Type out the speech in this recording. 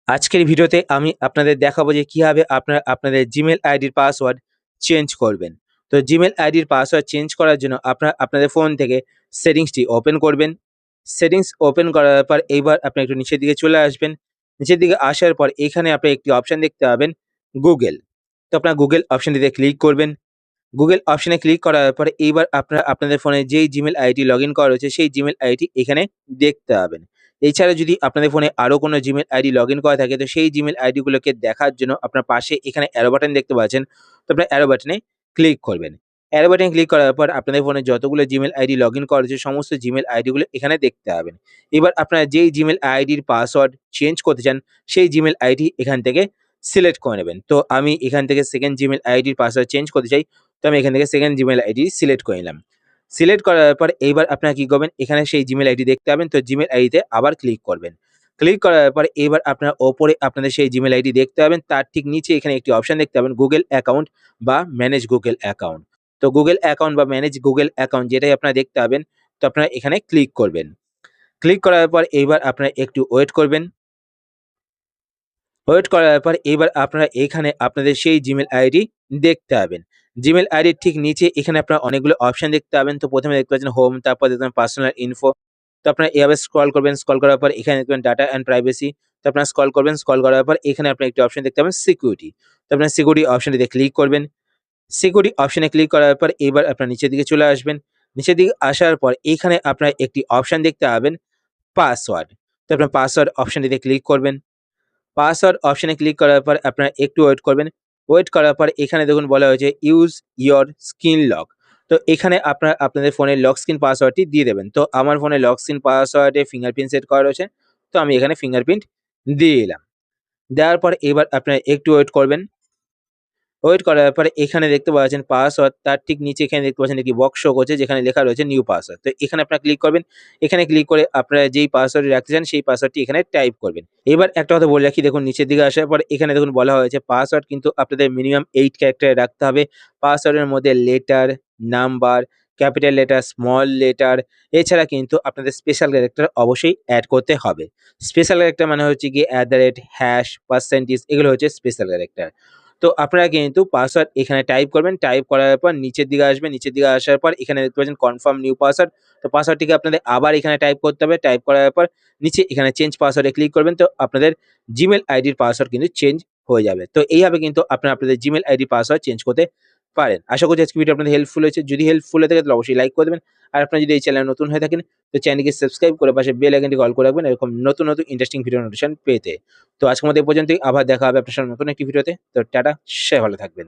আজকের ভিডিওতে আমি আপনাদের দেখাবো যে কিভাবে আপনারা আপনাদের জিমেল আইডির পাসওয়ার্ড চেঞ্জ করবেন। তো জিমেল আইডির পাসওয়ার্ড চেঞ্জ করার জন্য আপনারা আপনাদের ফোন থেকে সেটিংসটি ওপেন করবেন। সেটিংস ওপেন করার পর এইবার আপনি একটু নিচের দিকে চলে আসবেন। নিচের দিকে আসার পর এখানে আপনি একটি অপশন দেখতে পাবেন গুগল। তো আপনার গুগল অপশনটিতে ক্লিক করবেন। গুগল অপশনে ক্লিক করার পরে এইবার আপনারা আপনাদের ফোনে যেই জিমেল আইডি লগইন করা রয়েছে সেই জিমেল আইডি এখানে দেখতে পাবেন। এছাড়া যদি আপনাদের ফোনে আরো কোনো জিমেল আইডি লগইন করা থাকে তো সেই জিমেল আইডি গুলোকে দেখার জন্য আপনার পাশে এখানে অ্যারো বাটন দেখতে পাচ্ছেন। তো আপনার অ্যারো বাটনে ক্লিক করবেন। অ্যারো বাটনে ক্লিক করার পর আপনাদের ফোনে যতগুলো জিমেল আইডি লগইন করা রয়েছে সমস্ত জিমেল আইডি গুলো এখানে দেখতে পাবেন। এবার আপনারা যেই জিমেল আইডির পাসওয়ার্ড চেঞ্জ করতে চান সেই জিমেল আইডি এখান থেকে সিলেক্ট করে নেবেন। তো আমি এখান থেকে সেকেন্ড জিমেল আইডির পাসওয়ার্ড চেঞ্জ করতে চাই। তো আমি এখান থেকে সেকেন্ড জিমেল আইডি সিলেক্ট করে নিলাম। সিলেক্ট করার পর এইবার আপনারা কি করবেন, এখানে সেই জিমেল আইডি দেখতে পাবেন। তো জিমেল আইডিতে আবার ক্লিক করবেন। ক্লিক করার পর এবার আপনারা ওপরে আপনাদের সেই জিমেল আইডি দেখতে পাবেন। তার ঠিক নিচে এখানে একটি অপশন দেখতে পাবেন গুগল অ্যাকাউন্ট বা ম্যানেজ গুগল অ্যাকাউন্ট। তো গুগল অ্যাকাউন্ট বা ম্যানেজ গুগল অ্যাকাউন্ট যেটাই আপনারা দেখতে পাবেন, তো আপনারা এখানে ক্লিক করবেন। ক্লিক করার পর এইবার আপনারা একটু ওয়েট করবেন। ওয়েট করার পর এইবার আপনারা এখানে আপনাদের সেই জিমেল আইডি দেখতে পাবেন। জিমেল আইডির ঠিক নিচে এখানে আপনারা অনেকগুলো অপশন দেখতে পাবেন। তো প্রথমে দেখতে পাচ্ছেন হোম, তারপর দেখবেন পার্সোনাল ইনফো। তো আপনারা এভাবে স্ক্রল করবেন। স্ক্রল করার পর এখানে দেখবেন ডাটা অ্যান্ড প্রাইভেসি। তো আপনারা স্ক্রল করবেন। স্ক্রল করার পর এখানে আপনারা একটি অপশন দেখতে পাবেন সিকিউরিটি। তো আপনারা সিকিউরিটি অপশনটিতে ক্লিক করবেন। সিকিউরিটি অপশনে ক্লিক করার পর এবার আপনারা নিচের দিকে চলে আসবেন। নিচের দিকে আসার পর এখানে আপনারা একটি অপশন দেখতে পাবেন পাসওয়ার্ড। তো আপনার পাসওয়ার্ড অপশনটিতে ক্লিক করবেন। পাসওয়ার্ড অপশনে ক্লিক করার পর আপনারা একটু ওয়েট করবেন। ওয়েট করার পর এখানে দেখুন বলা হয়েছে ইউজ ইওর স্ক্রিন লক। তো এখানে আপনারা আপনাদের ফোনের লক স্ক্রিন পাসওয়ার্ডটি দিয়ে দেবেন। তো আমার ফোনে লক স্ক্রিন পাসওয়ার্ডে ফিঙ্গারপ্রিন্ট সেট করা রয়েছে। তো আমি এখানে ফিঙ্গারপ্রিন্ট দিয়ে দিলাম। দেওয়ার পর এবার আপনারা একটু ওয়েট করবেন। ওয়েট করার পরে এখানে দেখতে পাচ্ছেন পাসওয়ার্ড, তার ঠিক নিচে এখানে দেখতে পাচ্ছেন একটি বক্স শো করছে যেখানে লেখা রয়েছে নিউ পাসওয়ার্ড। তো এখানে আপনারা ক্লিক করবেন। এখানে ক্লিক করে আপনারা যেই পাসওয়ার্ডটি রাখতে চান সেই পাসওয়ার্ডটি এখানে টাইপ করবেন। এবার একটা কথা বলে রাখি, দেখুন নিচের দিকে আসার পর এখানে দেখুন বলা হয়েছে পাসওয়ার্ড কিন্তু আপনাদের মিনিমাম 8 ক্যারেক্টারের রাখতে হবে। পাসওয়ার্ডের মধ্যে letter, number, capital letter, small letter, এছাড়া কিন্তু আপনাদের স্পেশাল ক্যারেক্টার অবশ্যই এড করতে হবে। স্পেশাল ক্যারেক্টার মানে হচ্ছে গিয়ে @ পার্সেন্টেজ, এগুলো হচ্ছে স্পেশাল ক্যারেক্টার। তো আপনারা কিন্তু পাসওয়ার্ড এখানে টাইপ করবেন। টাইপ করার পর নিচের দিকে আসবেন। নিচের দিকে আসার পর এখানে দেখতে পাচ্ছেন কনফার্ম নিউ পাসওয়ার্ড। তো পাসওয়ার্ডটিকে আপনাদের আবার এখানে টাইপ করতে হবে। টাইপ করার পর নিচে এখানে চেঞ্জ পাসওয়ার্ডে ক্লিক করবেন। তো আপনাদের জিমেইল আইডির পাসওয়ার্ড কিন্তু চেঞ্জ হয়ে যাবে। তো এইভাবে কিন্তু আপনারা আপনাদের জিমেইল আইডির পাসওয়ার্ড চেঞ্জ করতে পারেন। আশা করছি আজকের ভিডিও আপনাদের হেল্পফুল হয়েছে। যদি হেল্পফুল হয়ে থাকে তাহলে অবশ্যই লাইক করে দেবেন। আর আপনারা যদি এই চ্যানেলে নতুন হয়ে থাকেন তো চ্যানেলটিকে সাবস্ক্রাইব করে পাশে বেল আইকনটি অল করে রাখবেন এরকম নতুন, নতুন ইন্টারেস্টিং ভিডিও নোটিফিকেশন পেতে। তো আজকের মতো এই পর্যন্তই। আবার দেখা হবে আপনার সাথে নতুন একটি ভিডিওতে। তো টাটা, সবাই ভালো থাকবেন।